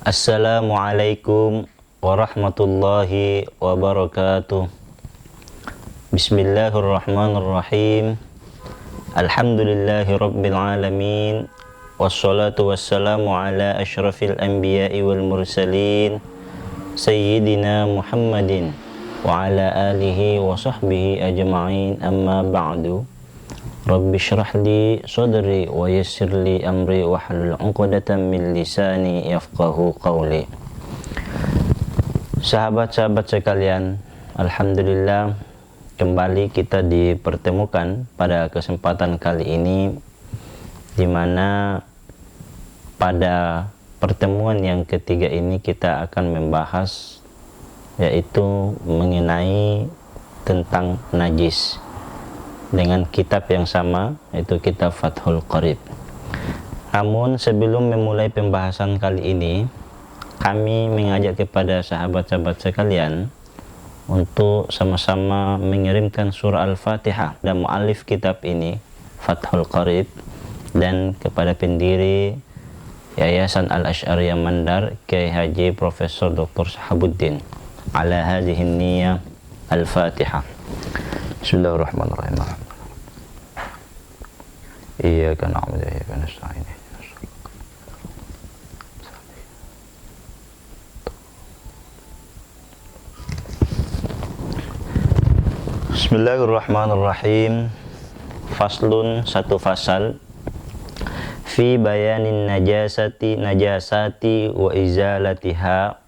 Assalamualaikum warahmatullahi wabarakatuh. Bismillahirrahmanirrahim. Alhamdulillahi rabbil alamin. Wassalatu wassalamu ala asyrafil anbiya'i wal mursalin Sayyidina Muhammadin wa ala alihi wa sahbihi ajma'in, amma ba'du. Rabbi syrah li sadri wa yassir li amri wahlul 'uqdatam min lisani yafqahu qawli. Sahabat-sahabat sekalian, alhamdulillah kembali kita dipertemukan pada kesempatan kali ini, di mana pada pertemuan yang ketiga ini kita akan membahas yaitu mengenai tentang najis dengan kitab yang sama, yaitu kitab Fathul Qarib. Namun sebelum memulai pembahasan kali ini, kami mengajak kepada sahabat-sahabat sekalian untuk sama-sama mengirimkan surah Al-Fatihah dan mu'alif kitab ini, Fathul Qarib, dan kepada pendiri Yayasan Al-Asy'ariyah Mandar, Kiai Haji Profesor Dr. Sahabuddin, ala hadhihi niyyah. Al-Fatihah. Bismillahirrahmanirrahim. Iyyaka na'budu wa iyyaka nasta'in. Bismillahirrahmanirrahim. Faslun, satu fasal, fi bayanin najasati wa izalatiha.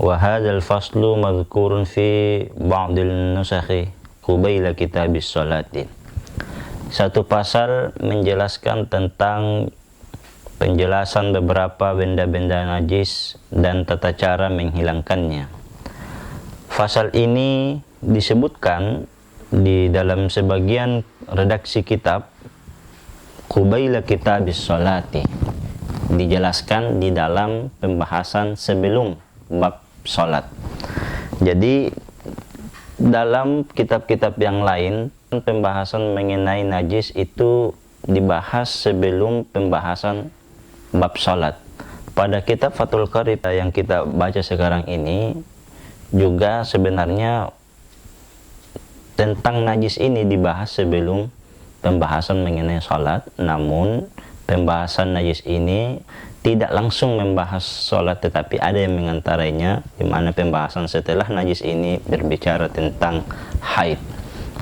Wa hadzal faslu madhkurun fi ba'dil nusakhi qubaila kitabis sholati. Satu pasal menjelaskan tentang penjelasan beberapa benda-benda najis dan tata cara menghilangkannya. Fasal ini disebutkan di dalam sebagian redaksi kitab qubaila kitabis sholati, dijelaskan di dalam pembahasan sebelum bab sholat. Jadi dalam kitab-kitab yang lain pembahasan mengenai najis itu dibahas sebelum pembahasan bab sholat. Pada kitab Fathul Qarib yang kita baca sekarang ini juga sebenarnya tentang najis ini dibahas sebelum pembahasan mengenai sholat, namun pembahasan najis ini tidak langsung membahas sholat, tetapi ada yang mengantaranya, di mana pembahasan setelah najis ini berbicara tentang haid.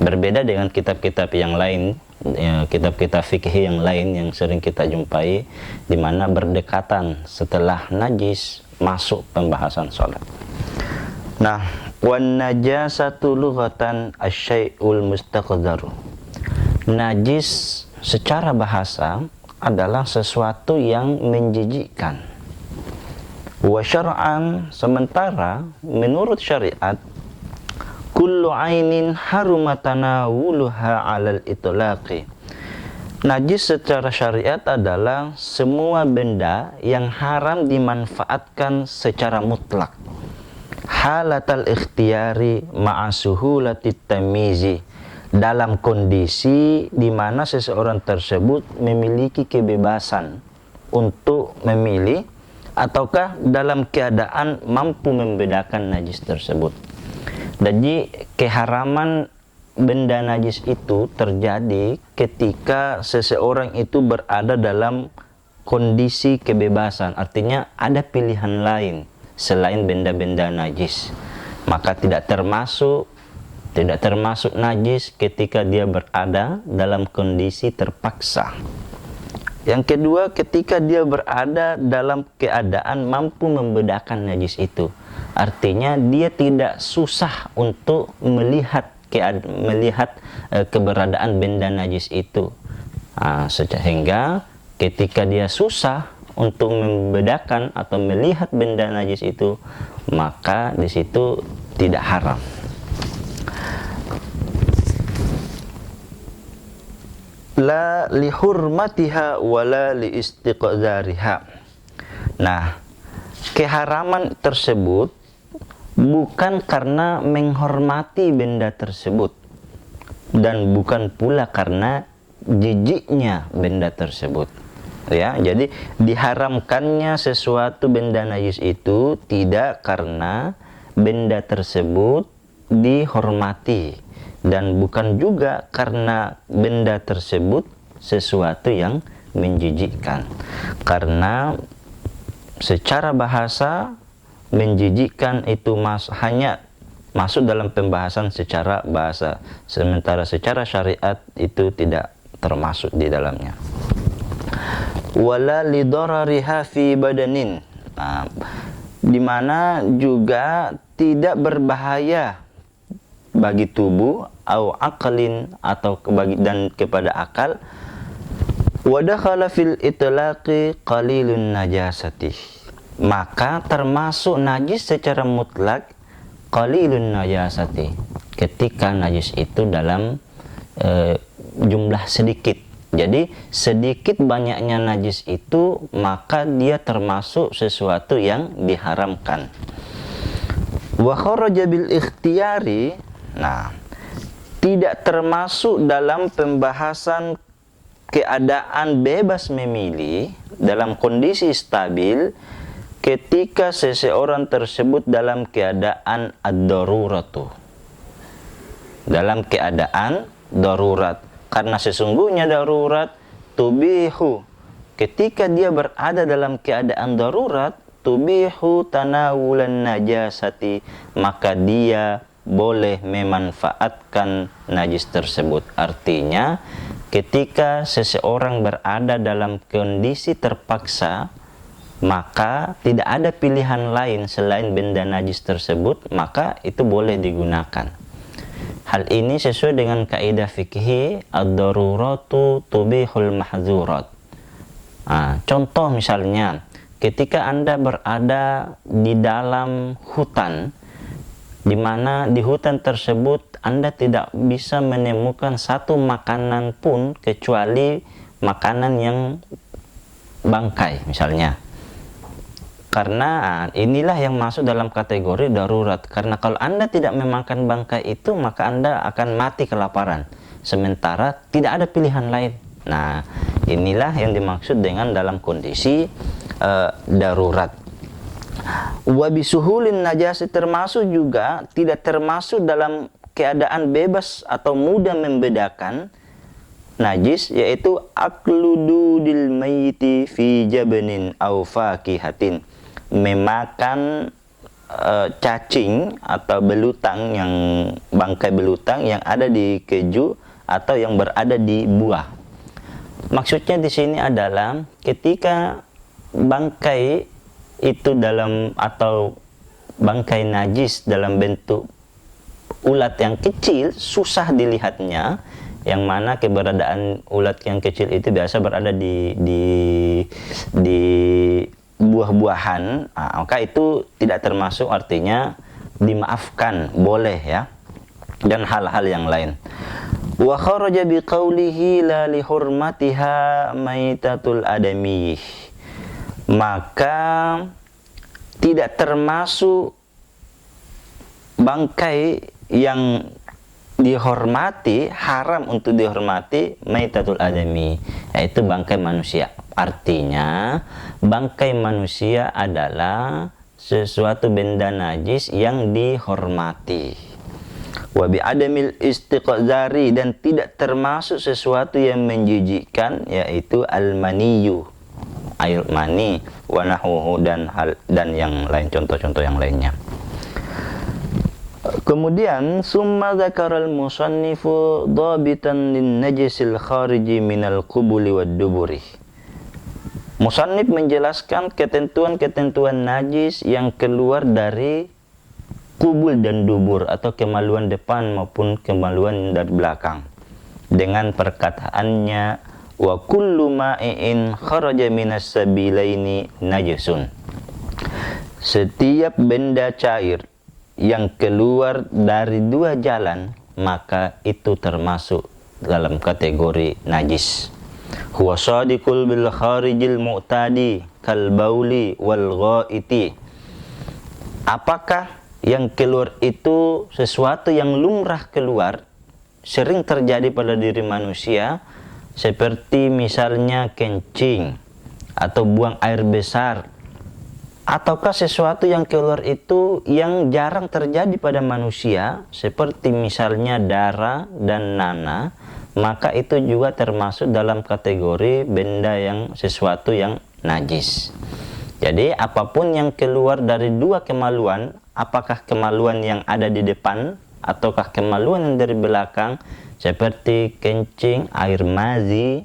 Berbeda dengan kitab-kitab yang lain, kitab-kitab fikih yang lain yang sering kita jumpai, di mana berdekatan setelah najis masuk pembahasan sholat. Nah, wan najasatu lughatan asyai'ul mustaqdharu. Najis secara bahasa adalah sesuatu yang menjijikkan. Wa syar'an, sementara menurut syariat, kullu ainin harumatanawuluha 'alal itlaqi. Najis secara syariat adalah semua benda yang haram dimanfaatkan secara mutlak. Halatal ikhtiyari ma'a suhulatit tamizi, dalam kondisi di mana seseorang tersebut memiliki kebebasan untuk memilih, ataukah dalam keadaan mampu membedakan najis tersebut. Jadi keharaman benda najis itu terjadi ketika seseorang itu berada dalam kondisi kebebasan, artinya ada pilihan lain selain benda-benda najis, maka tidak termasuk najis ketika dia berada dalam kondisi terpaksa. Yang kedua, ketika dia berada dalam keadaan mampu membedakan najis itu, artinya dia tidak susah untuk melihat keberadaan benda najis itu, sehingga ketika dia susah untuk membedakan atau melihat benda najis itu, maka di situ tidak haram. La lihurmatiha wala liistiqdariha. Nah, keharaman tersebut bukan karena menghormati benda tersebut, dan bukan pula karena jijiknya benda tersebut. ya. Jadi diharamkannya sesuatu benda najis itu tidak karena benda tersebut dihormati, dan bukan juga karena benda tersebut sesuatu yang menjijikkan. Karena secara bahasa menjijikkan itu hanya masuk dalam pembahasan secara bahasa, sementara secara syariat itu tidak termasuk di dalamnya. Wala lidarariha fi badanin, di mana juga tidak berbahaya bagi tubuh, au aqlin, atau dan kepada akal. Wa dakhala fil itlaqi qalilun najasati, maka termasuk najis secara mutlak qalilun najasati, ketika najis itu dalam jumlah sedikit. Jadi sedikit banyaknya najis itu maka dia termasuk sesuatu yang diharamkan. Wa kharaja bil ikhtiyari, tidak termasuk dalam pembahasan keadaan bebas memilih dalam kondisi stabil ketika seseorang tersebut dalam keadaan ad-daruratu, dalam keadaan darurat. Karena sesungguhnya darurat tubihu, ketika dia berada dalam keadaan darurat, tubihu tanawulan najasati, maka dia boleh memanfaatkan najis tersebut. Artinya ketika seseorang berada dalam kondisi terpaksa, maka tidak ada pilihan lain selain benda najis tersebut, maka itu boleh digunakan. Hal ini sesuai dengan kaidah fikih ad-daruratu tubihul mahzurat. Contoh misalnya, ketika Anda berada di dalam hutan, di mana di hutan tersebut Anda tidak bisa menemukan satu makanan pun kecuali makanan yang bangkai misalnya. Karena inilah yang masuk dalam kategori darurat. Karena kalau Anda tidak memakan bangkai itu, maka Anda akan mati kelaparan. Sementara tidak ada pilihan lain. Nah, inilah yang dimaksud dengan dalam kondisi darurat. Wa bisuhulin najasi, termasuk juga tidak termasuk dalam keadaan bebas atau mudah membedakan najis, yaitu aklududil mayyiti fi jabanin aw fakihatin, memakan cacing atau belutang, yang bangkai belutang yang ada di keju atau yang berada di buah. Maksudnya di sini adalah ketika bangkai itu dalam, atau bangkai najis dalam bentuk ulat yang kecil, susah dilihatnya, yang mana keberadaan ulat yang kecil itu biasa berada di buah-buahan, maka itu tidak termasuk, artinya dimaafkan, boleh ya, dan hal-hal yang lain. Wa kharaja biqaulihi la li hurmatiha maitatul adamiyih, maka tidak termasuk bangkai yang dihormati, haram untuk dihormati, maitatul adami, yaitu bangkai manusia. Artinya bangkai manusia adalah sesuatu benda najis yang dihormati. Wa bi adamil istiqzari, dan tidak termasuk sesuatu yang menjijikkan, yaitu al-maniyu, air mani, wa nahuhu, dan yang lain, contoh-contoh yang lainnya. Kemudian summa dzakaral musannifu dhabitan lin najisil khariji minal qubuli wad duburi. Musannif menjelaskan ketentuan-ketentuan najis yang keluar dari kubul dan dubur, atau kemaluan depan maupun kemaluan dari belakang, dengan perkataannya wa kullu ma'in kharaja minas sabilaini najisun. Setiap benda cair yang keluar dari dua jalan, maka itu termasuk dalam kategori najis. Huwa sadiqul bil kharijil mu'tadi kal bauli wal ghaiti. Apakah yang keluar itu sesuatu yang lumrah keluar, sering terjadi pada diri manusia, seperti misalnya kencing, atau buang air besar, ataukah sesuatu yang keluar itu yang jarang terjadi pada manusia, seperti misalnya darah dan nanah, maka itu juga termasuk dalam kategori benda yang sesuatu yang najis. Jadi apapun yang keluar dari dua kemaluan, apakah kemaluan yang ada di depan ataukah kemaluan yang dari belakang, seperti kencing, air mazi,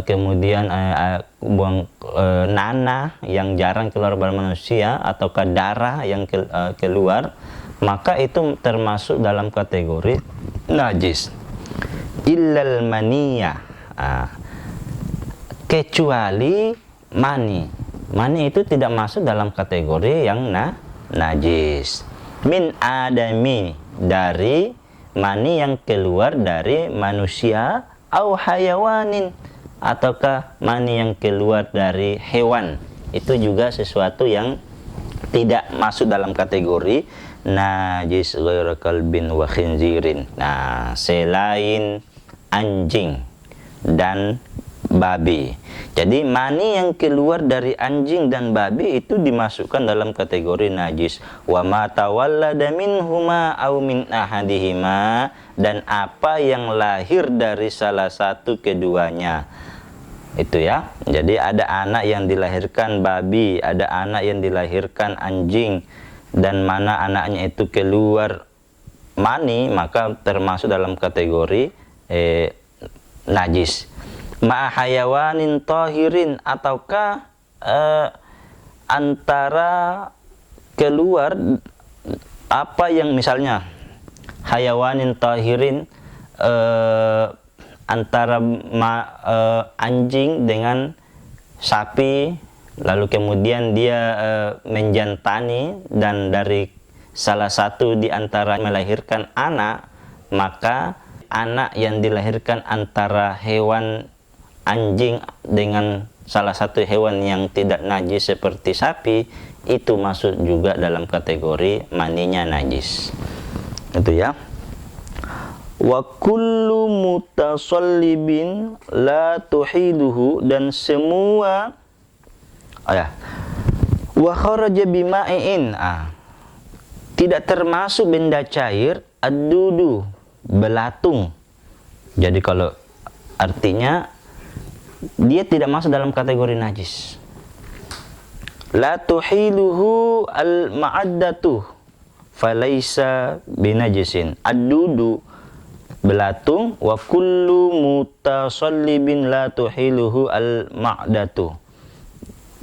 kemudian buang nanah yang jarang keluar pada manusia, ataukah darah yang keluar, maka itu termasuk dalam kategori najis. Illal maniyah, kecuali mani. Mani itu tidak masuk dalam kategori yang najis. Min adami, dari mani yang keluar dari manusia, au hayawanin, ataukah mani yang keluar dari hewan, itu juga sesuatu yang tidak masuk dalam kategori najis ghairu kalbin wa khinzirin. Nah, selain anjing dan babi. Jadi mani yang keluar dari anjing dan babi itu dimasukkan dalam kategori najis. Wa ma tawallada minhuma aw min ahadihima, dan apa yang lahir dari salah satu keduanya. Itu ya. Jadi ada anak yang dilahirkan babi, ada anak yang dilahirkan anjing, dan mana anaknya itu keluar mani, maka termasuk dalam kategori najis. Ma'ahayawanin tahirin, ataukah antara keluar apa yang misalnya hayawanin tahirin, antara anjing dengan sapi, lalu kemudian dia menjantani, dan dari salah satu di antara melahirkan anak, maka anak yang dilahirkan antara hewan anjing dengan salah satu hewan yang tidak najis seperti sapi, itu masuk juga dalam kategori maninya najis. Itu ya. Wa kullu mutasallibin la tuhiduhu, dan semua wa kharaja bima'in, tidak termasuk benda cair, ad-dudu, belatung. Jadi kalau artinya dia tidak masuk dalam kategori najis. La tuhiluhu al-ma'addatu falaysa binajisin. Ad-dudu, belatung, wa kullu mutasallibin la tuhiluhu al-ma'datu,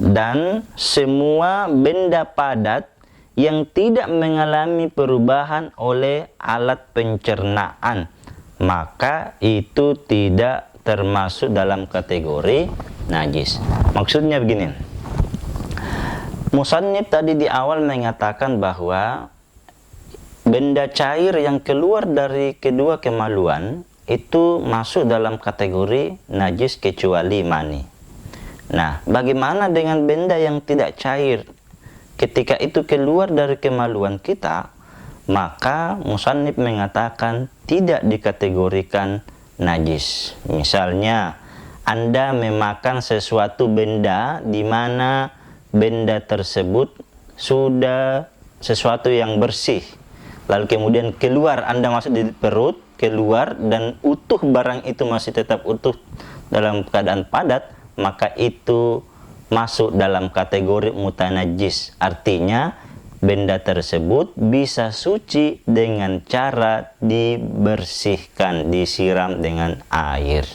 dan semua benda padat yang tidak mengalami perubahan oleh alat pencernaan, maka itu tidak termasuk dalam kategori najis. Maksudnya begini, musannif tadi di awal mengatakan bahwa benda cair yang keluar dari kedua kemaluan itu masuk dalam kategori najis kecuali mani. Nah, bagaimana dengan benda yang tidak cair? Ketika itu keluar dari kemaluan kita, maka musannif mengatakan tidak dikategorikan najis. Misalnya, Anda memakan sesuatu benda di mana benda tersebut sudah sesuatu yang bersih, lalu kemudian keluar, Anda masuk di perut, keluar, dan utuh barang itu masih tetap utuh dalam keadaan padat, maka itu masuk dalam kategori mutanajis. Artinya benda tersebut bisa suci dengan cara dibersihkan, disiram dengan air.